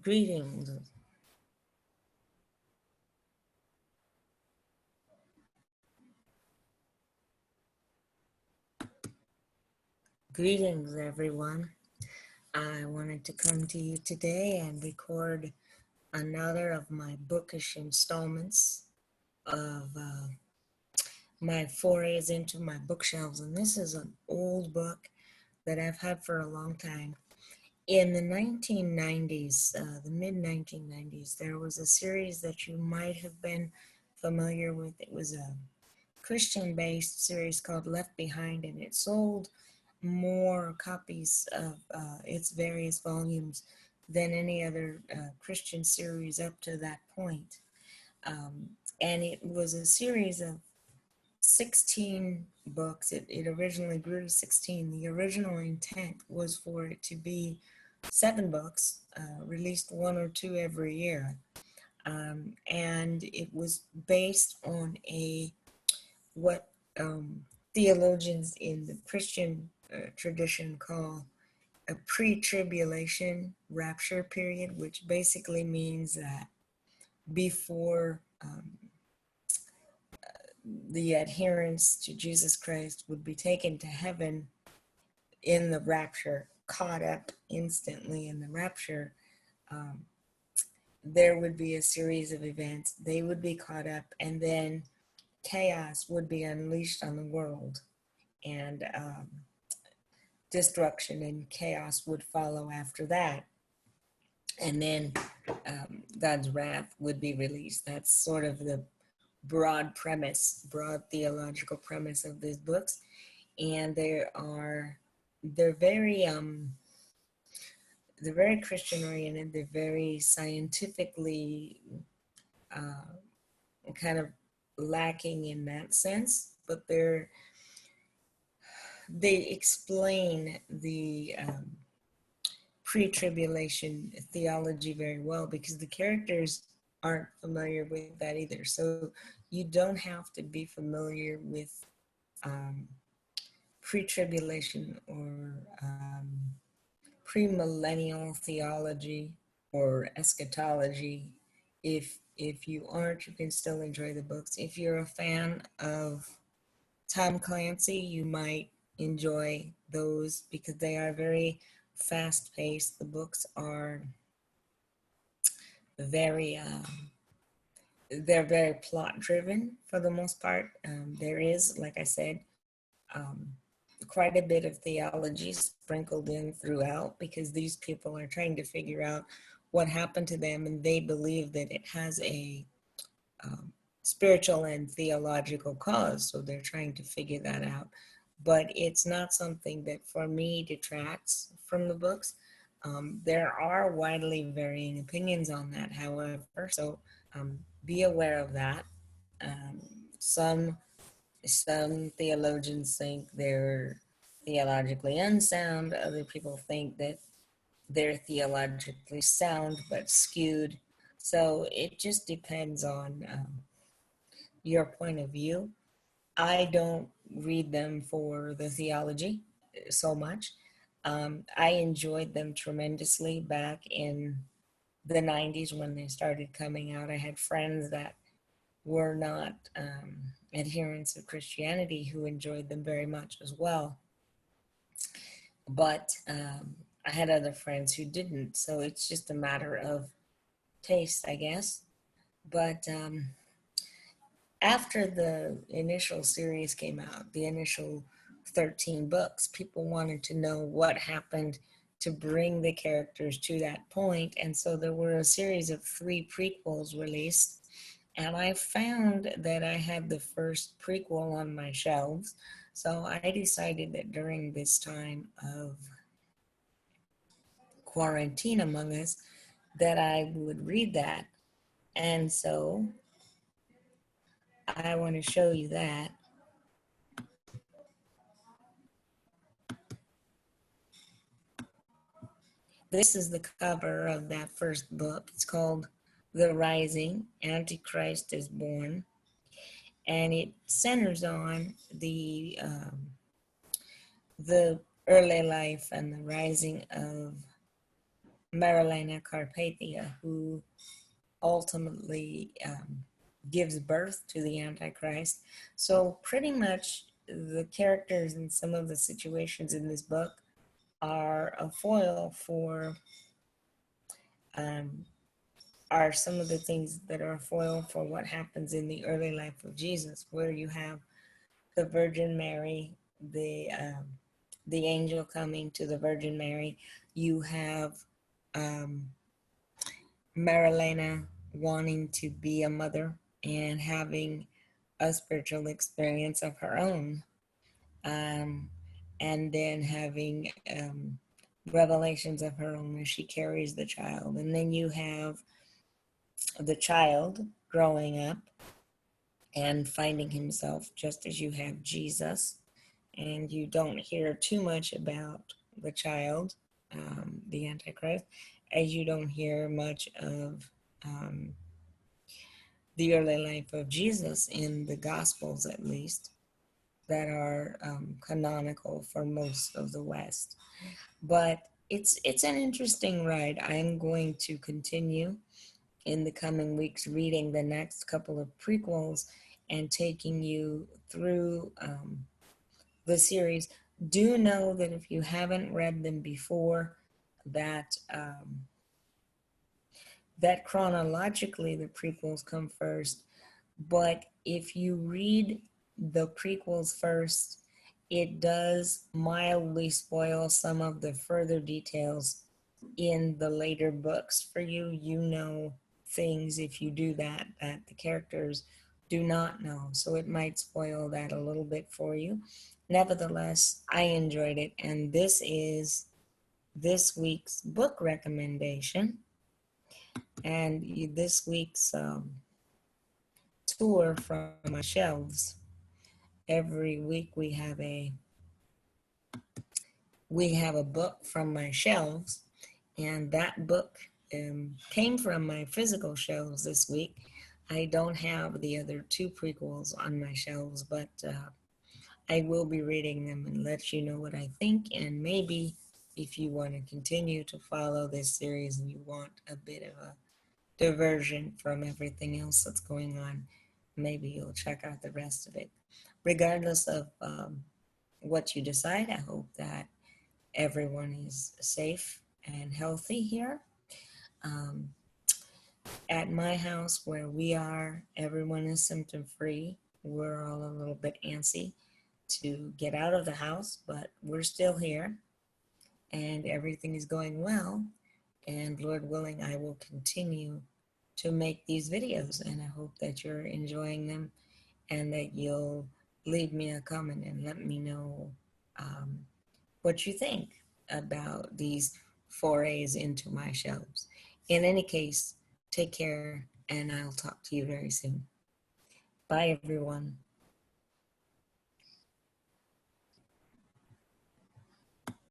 Greetings. Greetings, everyone. I wanted to come to you today and record another of my bookish installments of my forays into my bookshelves. And this is an old book that I've had for a long time. In the 1990s, the mid 1990s, there was a series that you might have been familiar with. It was a Christian based series called Left Behind, and it sold more copies of its various volumes than any other Christian series up to that point. Um, and it was a series of 16 books. It originally grew to 16. The original intent was for it to be 7 books, released 1 or 2 every year. And it was based on what theologians in the Christian tradition call a pre-tribulation rapture period, which basically means that before the adherents to Jesus Christ would be taken to heaven in the rapture, caught up instantly in the rapture, there would be a series of events. They would be caught up, and then chaos would be unleashed on the world, and destruction and chaos would follow after that. And then God's wrath would be released. That's sort of the broad premise, broad theological premise of these books. And they're very Christian oriented. They're very scientifically kind of lacking in that sense, but they explain the pre-tribulation theology very well, because the characters aren't familiar with that either. So you don't have to be familiar with pre-tribulation or premillennial theology or eschatology. If you aren't, you can still enjoy the books. If you're a fan of Tom Clancy, you might enjoy those because they are very fast-paced. The books are very they're very plot-driven for the most part. There is, like I said, quite a bit of theology sprinkled in throughout, because these people are trying to figure out what happened to them, and they believe that it has a spiritual and theological cause. So they're trying to figure that out. But it's not something that for me detracts from the books. There are widely varying opinions on that, however, so be aware of that. Um, some some theologians think they're theologically unsound. Other people think that they're theologically sound but skewed. So it just depends on your point of view. I don't read them for the theology so much. I enjoyed them tremendously back in the 90s when they started coming out. I had friends that were not adherents of Christianity who enjoyed them very much as well. But I had other friends who didn't. So it's just a matter of taste, I guess. But after the initial series came out, the initial 13 books, people wanted to know what happened to bring the characters to that point. And so there were a series of 3 prequels released. And I found that I had the first prequel on my shelves. So I decided that during this time of quarantine among us, that I would read that. And so I want to show you that. This is the cover of that first book. It's called The Rising, Antichrist is Born. And it centers on the early life and the rising of Marilena Carpathia, who ultimately gives birth to the Antichrist. So, pretty much the characters and some of the situations in this book are a foil for, um, are some of the things that are a foil for what happens in the early life of Jesus, where you have the Virgin Mary, the angel coming to the Virgin Mary. You have um, Marilena wanting to be a mother and having a spiritual experience of her own, um, and then having revelations of her own where she carries the child. And then you have the child growing up and finding himself just as you have Jesus. And you don't hear too much about the child, the Antichrist, as you don't hear much of um, the early life of Jesus in the Gospels, at least, that are canonical for most of the West. But it's an interesting ride. I'm going to continue in the coming weeks reading the next couple of prequels and taking you through the series. Do know that if you haven't read them before, that that chronologically the prequels come first. But if you read the prequels first, it does mildly spoil some of the further details in the later books for you. You know things, if you do that, that the characters do not know. So it might spoil that a little bit for you. Nevertheless, I enjoyed it. And this is this week's book recommendation. And this week's tour from my shelves. Every week we have a book from my shelves, and that book came from my physical shelves this week. I don't have the other two prequels on my shelves, but I will be reading them and let you know what I think. And maybe if you want to continue to follow this series and you want a bit of a diversion from everything else that's going on, maybe you'll check out the rest of it. Regardless of what you decide, I hope that everyone is safe and healthy here. Um, at my house, where we are, everyone is symptom free. We're all a little bit antsy to get out of the house, but we're still here and everything is going well. And Lord willing, I will continue to make these videos, and I hope that you're enjoying them and that you'll leave me a comment and let me know um, what you think about these forays into my shelves. In any case, take care, and I'll talk to you very soon. Bye, everyone.